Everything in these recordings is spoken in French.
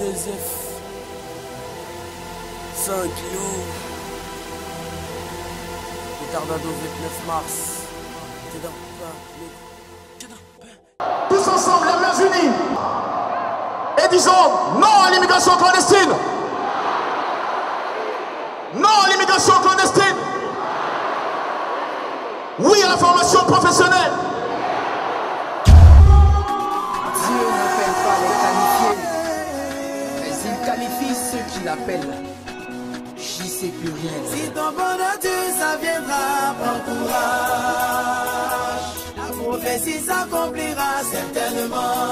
2F 5 kilos. Retardado 29 mars. Tous ensemble, les mains unies. Et disons non à l'immigration clandestine. Non à l'immigration clandestine. Oui à la formation professionnelle. Dieu n'appelle pas les qualifiés, mais il qualifie ceux qui l'appellent. J'y sais plus rien. Si ton bonheur ça viendra, prends courage. La prophétie s'accomplira certainement.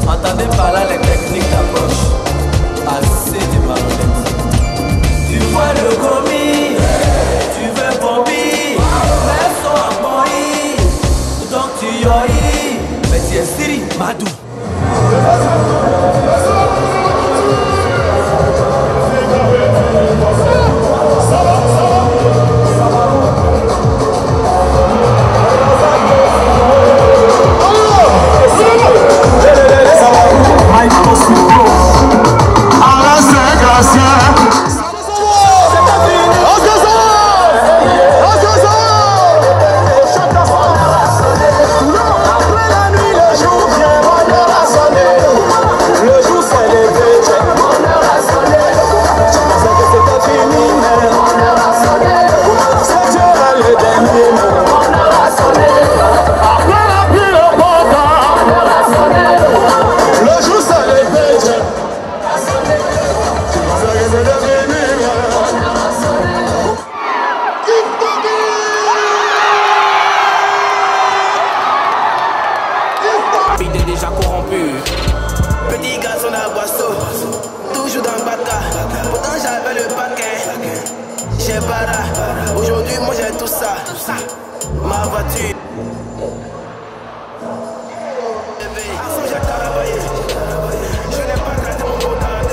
Entendez par là les techniques d'approche. Assez de malhonnêtes. Tu vois le commis, tu veux bomber, mais son amour, donc tu yoïs, mais tu es Siri Madou. Déjà corrompu, petit garçon à Boisseau, toujours dans le baka. Pourtant j'avais le paquet, j'ai bara. Aujourd'hui moi j'ai tout ça, ma voiture. J'ai travaillé, je n'ai pas gratté mon bocal.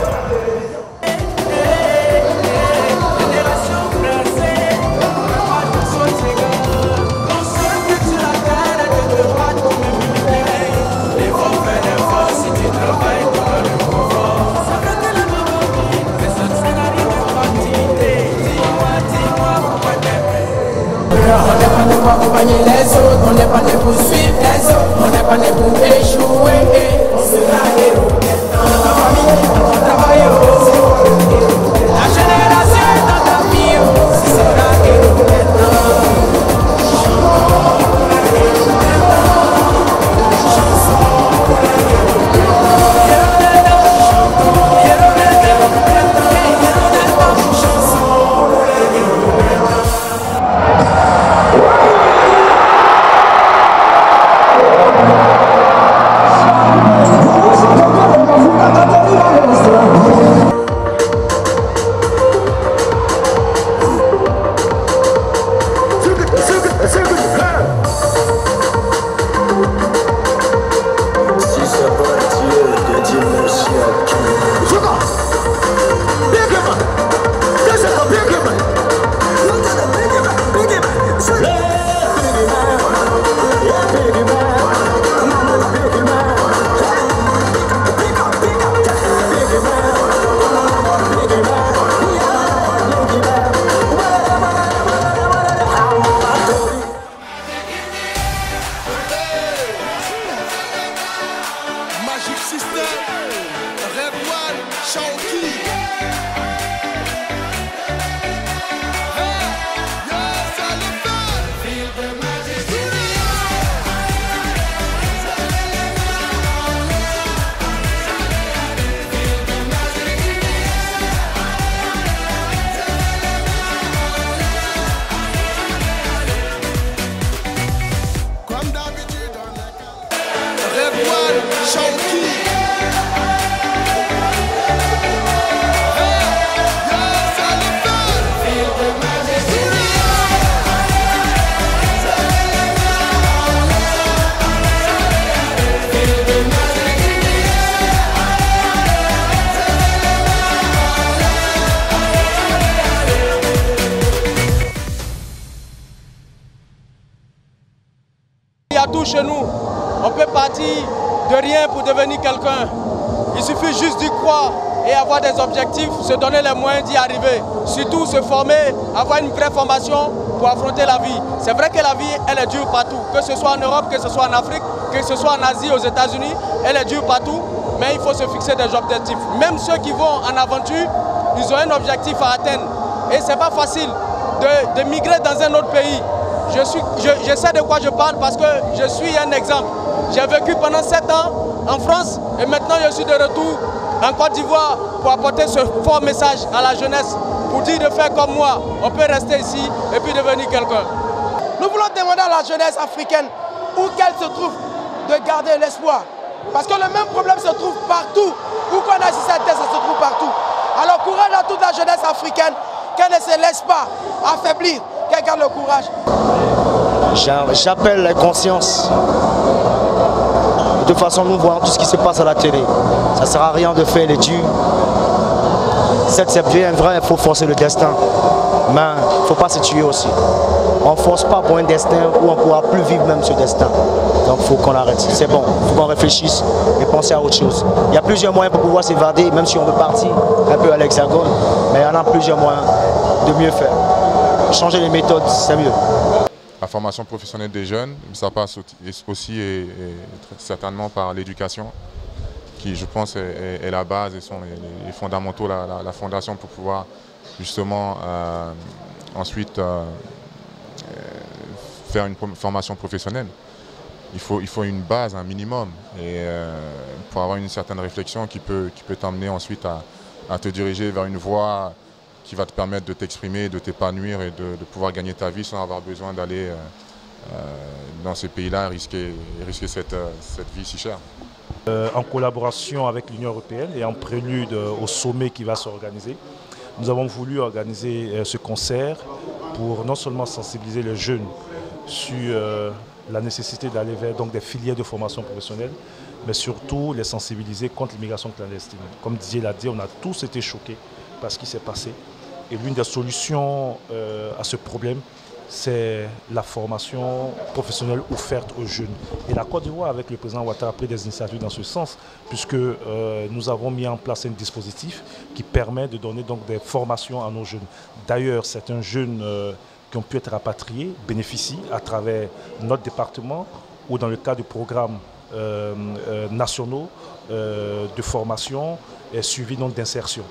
Génération placée, on sait que tu la gagnes, tu te bats pour me militer. Il faut faire des forces si tu travailles dans le confort. Ça fait que la maman dit, mais ça ne n'arrive pas d'activité. Dis-moi pourquoi t'es prêt. On n'est pas né pour accompagner les autres, on n'est pas né pour suivre les autres, on n'est pas né pour échouer. On sera héros. Dans ta famille, on travaille. La génération est dans ta vie, si sera héros maintenant. a tout chez nous. On peut partir de rien pour devenir quelqu'un. Il suffit juste d'y croire et avoir des objectifs, se donner les moyens d'y arriver. Surtout se former, avoir une vraie formation pour affronter la vie. C'est vrai que la vie, elle est dure partout. Que ce soit en Europe, que ce soit en Afrique, que ce soit en Asie, aux États-Unis, elle est dure partout. Mais il faut se fixer des objectifs. Même ceux qui vont en aventure, ils ont un objectif à atteindre. Et ce n'est pas facile de migrer dans un autre pays. Je sais de quoi je parle parce que je suis un exemple. J'ai vécu pendant 7 ans en France et maintenant je suis de retour en Côte d'Ivoire pour apporter ce fort message à la jeunesse, pour dire de faire comme moi. On peut rester ici et puis devenir quelqu'un. Nous voulons demander à la jeunesse africaine où qu'elle se trouve de garder l'espoir. Parce que le même problème se trouve partout. Où qu'on a sur cette terre, ça se trouve partout. Alors courage à toute la jeunesse africaine, qu'elle ne se laisse pas affaiblir, qu'elle garde le courage. J'appelle la conscience. De toute façon, nous voyons tout ce qui se passe à la télé. Ça ne sert à rien de faire les dieux. C'est bien vrai, il faut forcer le destin. Mais il ne faut pas se tuer aussi. On ne force pas pour un destin où on ne pourra plus vivre même ce destin. Donc il faut qu'on arrête. C'est bon, il faut qu'on réfléchisse et penser à autre chose. Il y a plusieurs moyens pour pouvoir s'évader, même si on veut partir un peu à l'Hexagone. Mais il y en a plusieurs moyens de mieux faire. Changer les méthodes, c'est mieux. La formation professionnelle des jeunes, ça passe aussi et certainement par l'éducation, qui je pense est la base et sont les fondamentaux, la fondation pour pouvoir justement ensuite faire une formation professionnelle. Il faut une base, un minimum, et pour avoir une certaine réflexion qui peut t'emmener ensuite à te diriger vers une voie qui va te permettre de t'exprimer, de t'épanouir et de pouvoir gagner ta vie sans avoir besoin d'aller dans ces pays-là et risquer cette vie si chère. En collaboration avec l'Union européenne et en prélude au sommet qui va s'organiser, nous avons voulu organiser ce concert pour non seulement sensibiliser les jeunes sur la nécessité d'aller vers des filières de formation professionnelle, mais surtout les sensibiliser contre l'immigration clandestine. Comme Didier l'a dit, on a tous été choqués par ce qui s'est passé. Et l'une des solutions à ce problème, c'est la formation professionnelle offerte aux jeunes. Et la Côte d'Ivoire, avec le président Ouattara, a pris des initiatives dans ce sens, puisque nous avons mis en place un dispositif qui permet de donner donc des formations à nos jeunes. D'ailleurs, certains jeunes qui ont pu être rapatriés bénéficient à travers notre département ou dans le cadre de programmes nationaux de formation et suivi d'insertion.